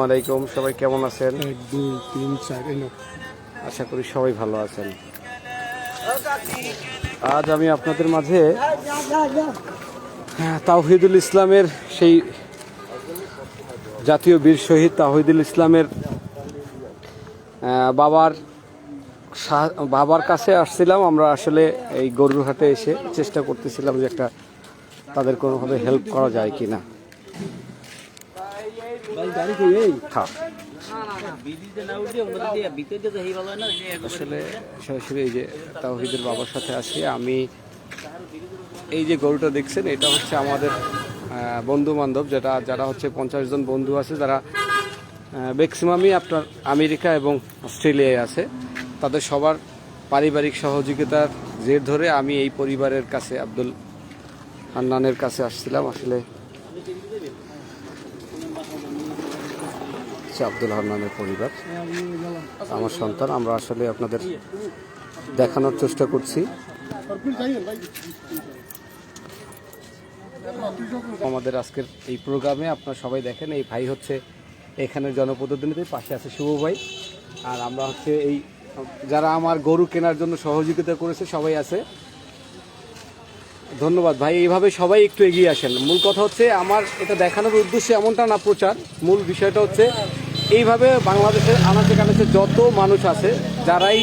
আলাইকুম, সবাই কেমন আছেন? 1 2 3 4 এলো। আশা করি সবাই ভালো আছেন। আজ আমি আপনাদের মাঝে তাওহিদুল ইসলামের সেই জাতীয় বীর শহীদ তাওহিদুল ইসলামের বাবার কাছে আসছিলাম। আমরা আসলে এই গরুরহাটে এসে চেষ্টা করতেছিলাম যে একটা তাদের কোনোভাবে হেল্প করা যায় কিনা। আসলে সরাসরি এই যে তাওহিদের বাবার সাথে আছি আমি। এই যে গরুটা দেখছেন, এটা হচ্ছে আমাদের বন্ধু বান্ধব, যারা হচ্ছে 50 জন বন্ধু আছে, যারা ম্যাক্সিমামই আপনার আমেরিকা এবং অস্ট্রেলিয়ায় আছে। তাদের সবার পারিবারিক সহযোগিতার জের ধরে আমি এই পরিবারের কাছে, আব্দুল হান্নানের কাছে আসছিলাম। আসলে আব্দুল হান্নানের পরিবার, আমার সন্তান। আমরা আসলে আপনাদের দেখানোর চেষ্টা করছি। আমাদের আজকের এই প্রোগ্রামে আপনারা সবাই দেখেন, এই ভাই হচ্ছে এখানের জনপ্রতিনিধি, পাশে আছে শুভ ভাই, আর আমরা হচ্ছে এই যারা আমার গরু কেনার জন্য সহযোগিতা করেছে সবাই আছে। ধন্যবাদ ভাই, এইভাবে সবাই একটু এগিয়ে আসেন। মূল কথা হচ্ছে আমার এটা দেখানোর উদ্দেশ্যে এমনটা না প্রচার, মূল বিষয়টা হচ্ছে এইভাবে বাংলাদেশের আনাচে কানাচে যত মানুষ আছে, যারাই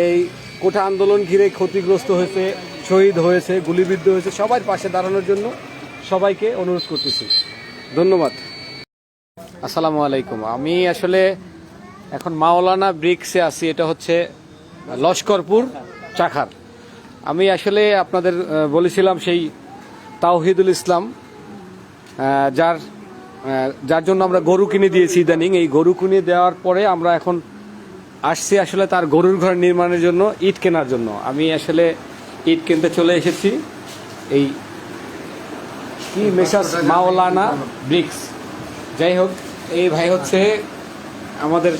এই কোঠা আন্দোলন ঘিরে ক্ষতিগ্রস্ত হয়েছে, শহীদ হয়েছে, গুলিবিদ্ধ হয়েছে, সবার পাশে দাঁড়ানোর জন্য সবাইকে অনুরোধ করতেছি। ধন্যবাদ। আসসালামু আলাইকুম। আমি আসলে এখন মাওলানা ব্রিক্সে আছি, এটা হচ্ছে লস্করপুর চাখার। আমি আসলে আপনাদের বলেছিলাম সেই তাওহিদুল ইসলাম যার জন্য আমরা গরু কিনে দিয়েছি ইদানিং। এই গরু কিনে দেওয়ার পরে আমরা এখন আসছি আসলে তার গরুর ঘর নির্মাণের জন্য, ইট কেনার জন্য। আমি আসলে ইট কিনতে চলে এসেছি এই কি মেসার্স মাওলানা ব্রিক্স। যাই হোক, এই ভাই হচ্ছে আমাদের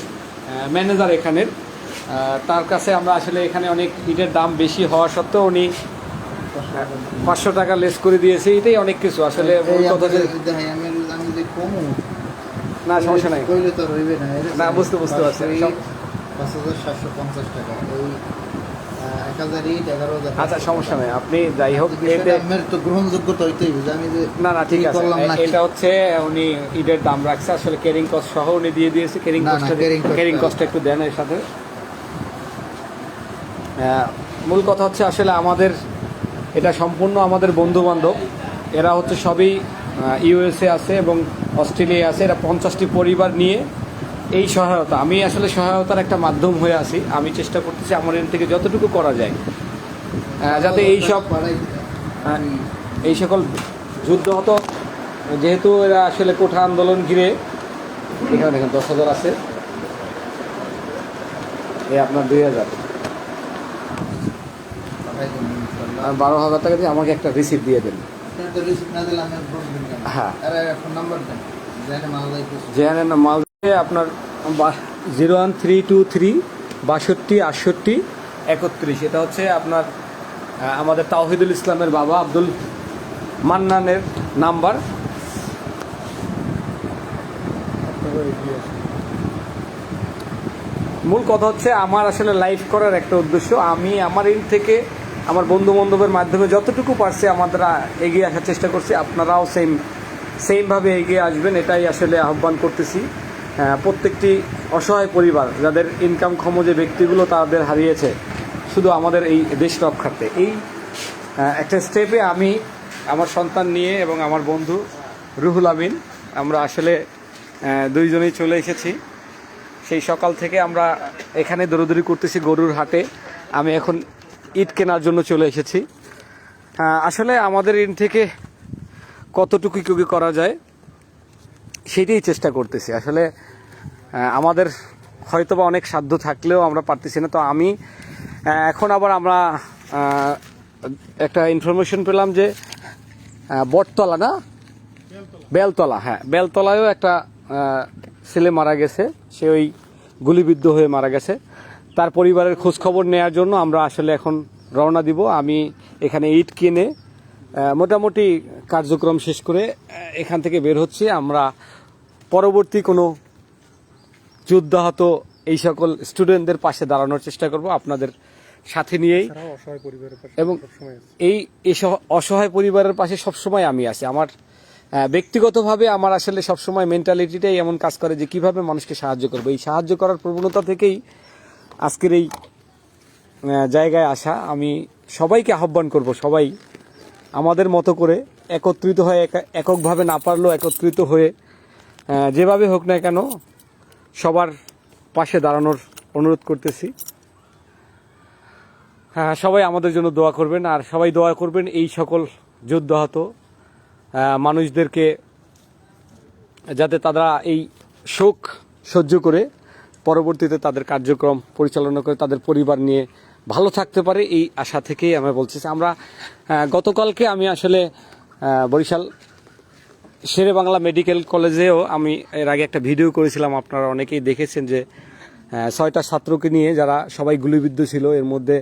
ম্যানেজার এখানের। তার কাছে আমরা আসলে এখানে অনেক ইটের দাম বেশি হওয়া সত্ত্বেও উনি 500 টাকা লেস করে দিয়েছে। এটাই অনেক কিছু আসলে। না সমস্যা নাই, না বুঝতে পারছি। 5,750 টাকা, এই 1000 ইট 11,000। আচ্ছা সমস্যা নাই, আপনি যাই হোক তো গ্রহণযোগ্যতা হইতেই বুঝে আমি যে না ঠিক আছে। এটা হচ্ছে উনি ইটের দাম রাখছে আসলে, কেরিং কস্ট সহ উনি দিয়ে দিয়েছে। কেরিং কস্ট একটু দেন এর সাথে। মূল কথা হচ্ছে আসলে আমাদের এটা সম্পূর্ণ আমাদের বন্ধু বান্ধব। এরা হচ্ছে সবই ইউএসএ আছে এবং অস্ট্রেলিয়া আছে। এরা 50টি পরিবার নিয়ে এই সহায়তা, আমি আসলে সহায়তার একটা মাধ্যম হয়ে আছি। আমি চেষ্টা করতেছি আমার এর থেকে যতটুকু করা যায়, যাতে এই সকল যুদ্ধ হতো, যেহেতু এরা আসলে কোঠা আন্দোলন ঘিরে। এখানে দেখেন 10,000 আছে, এই আপনার 2,000 আর 12,000 টাকা দিয়ে আমাকে একটা রিসিপ্ট দিয়ে দেন। হ্যাঁ, জেহানের মাল আপনার 01323 62 68 31। এটা হচ্ছে আপনার আমাদের তাওহিদুল ইসলামের বাবা আব্দুল মান্নানের নাম্বার। মূল কথা হচ্ছে আমার আসলে লাইভ করার একটা উদ্দেশ্য। আমি আমার ইন থেকে আমার বন্ধু বান্ধবের মাধ্যমে যতটুকু পারছি আমাদের এগিয়ে আসার চেষ্টা করছি। আপনারাও সেমভাবে এগিয়ে আসবেন, এটাই আসলে আহ্বান করতেছি। প্রত্যেকটি অসহায় পরিবার, যাদের ইনকামক্ষম যে ব্যক্তিগুলো তাদের হারিয়েছে শুধু আমাদের এই দেশ রক্ষার্থে, এই একটা স্টেপে আমি আমার সন্তান নিয়ে এবং আমার বন্ধু রুহুল আমিন, আমরা আসলে দুইজনেই চলে এসেছি। সেই সকাল থেকে আমরা এখানে দৌড়দৌড়ি করতেছি গরুর হাটে। আমি এখন ইট কেনার জন্য চলে এসেছি। আসলে আমাদের ইন থেকে কতটুকু কি করা যায় সেটাই চেষ্টা করতেছি। আসলে আমাদের হয়তোবা অনেক সাধ্য থাকলেও আমরা পারতেছি না। তো আমি এখন আবার আমরা একটা ইনফরমেশন পেলাম যে বটতলা না বেলতলা, হ্যাঁ বেলতলায়ও একটা ছেলে মারা গেছে। সে ওই গুলিবিদ্ধ হয়ে মারা গেছে। তার পরিবারের খোঁজ খবর নেওয়ার জন্য আমরা আসলে এখন রওনা দিব। আমি এখানে ইট কিনে মোটামুটি কার্যক্রম শেষ করে এখান থেকে বের হচ্ছি। আমরা পরবর্তী কোনো যুদ্ধাহত এই সকল স্টুডেন্টদের পাশে দাঁড়ানোর চেষ্টা করব আপনাদের সাথে নিয়েই। তারাও অসহায় পরিবারের পাশে এবং সবসময় আছে। এই অসহায় পরিবারের পাশে সবসময় আমি আছি। আমার ব্যক্তিগতভাবে আমার আসলে সবসময় মেন্টালিটিটাই এমন কাজ করে যে কিভাবে মানুষকে সাহায্য করবো। এই সাহায্য করার প্রবণতা থেকেই আজকের এই জায়গায় আসা। আমি সবাইকে আহ্বান করব, সবাই আমাদের মতো করে একত্রিত হয়ে, এককভাবে না পারলেও একত্রিত হয়ে যেভাবে হোক না কেন সবার পাশে দাঁড়ানোর অনুরোধ করতেছি। হ্যাঁ, সবাই আমাদের জন্য দোয়া করবেন, আর সবাই দোয়া করবেন এই সকল যুদ্ধাহত মানুষদেরকে, যাতে তারা এই শোক সহ্য করে পরবর্তীতে তাদের কার্যক্রম পরিচালনা করে তাদের পরিবার নিয়ে ভালো থাকতে পারে, এই আশা থেকেই আমরা বলছি। আমরা গতকালকে আমি আসলে বরিশাল শেরে বাংলা মেডিকেল কলেজেও আমি এর আগে একটা ভিডিও করেছিলাম, আপনারা অনেকেই দেখেছেন, যে 6টা ছাত্রকে নিয়ে যারা সবাই গুলিবিদ্ধ ছিল। এর মধ্যে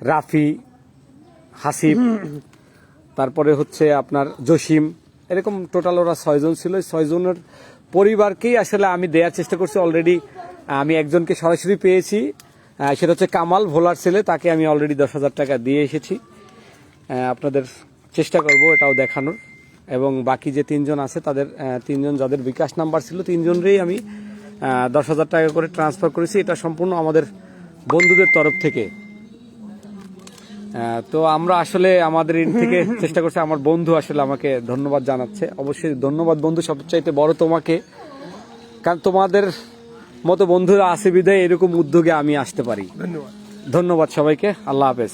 রাফি, হাসিব, তারপরে হচ্ছে আপনার জসিম, এরকম টোটাল ওরা 6 জন ছিল। 6 জনের পরিবারকেই আসলে আমি দেওয়ার চেষ্টা করছি। অলরেডি আমি একজনকে সরাসরি পেয়েছি, সেটা হচ্ছে কামাল, ভোলার ছেলে, তাকে আমি অলরেডি 10,000 টাকা দিয়ে এসেছি। আপনাদের চেষ্টা করব এটাও দেখানোর, এবং বাকি যে 3 জন আছে তাদের 3 জন যাদের বিকাশ নাম্বার ছিল 3 জনেরই আমি 10,000 টাকা করে ট্রান্সফার করেছি। এটা সম্পূর্ণ আমাদের বন্ধুদের তরফ থেকে। তো আমরা আসলে আমাদের ইন থেকে চেষ্টা করছি। আমার বন্ধু আসলে আমাকে ধন্যবাদ জানাচ্ছে। অবশ্যই ধন্যবাদ বন্ধু, সবচাইতে বড় তোমাকে, কারণ তোমাদের মতো বন্ধুরা আছে বিধায় এরকম উদ্যোগে আমি আসতে পারি। ধন্যবাদ। ধন্যবাদ সবাইকে। আল্লাহ হাফেজ।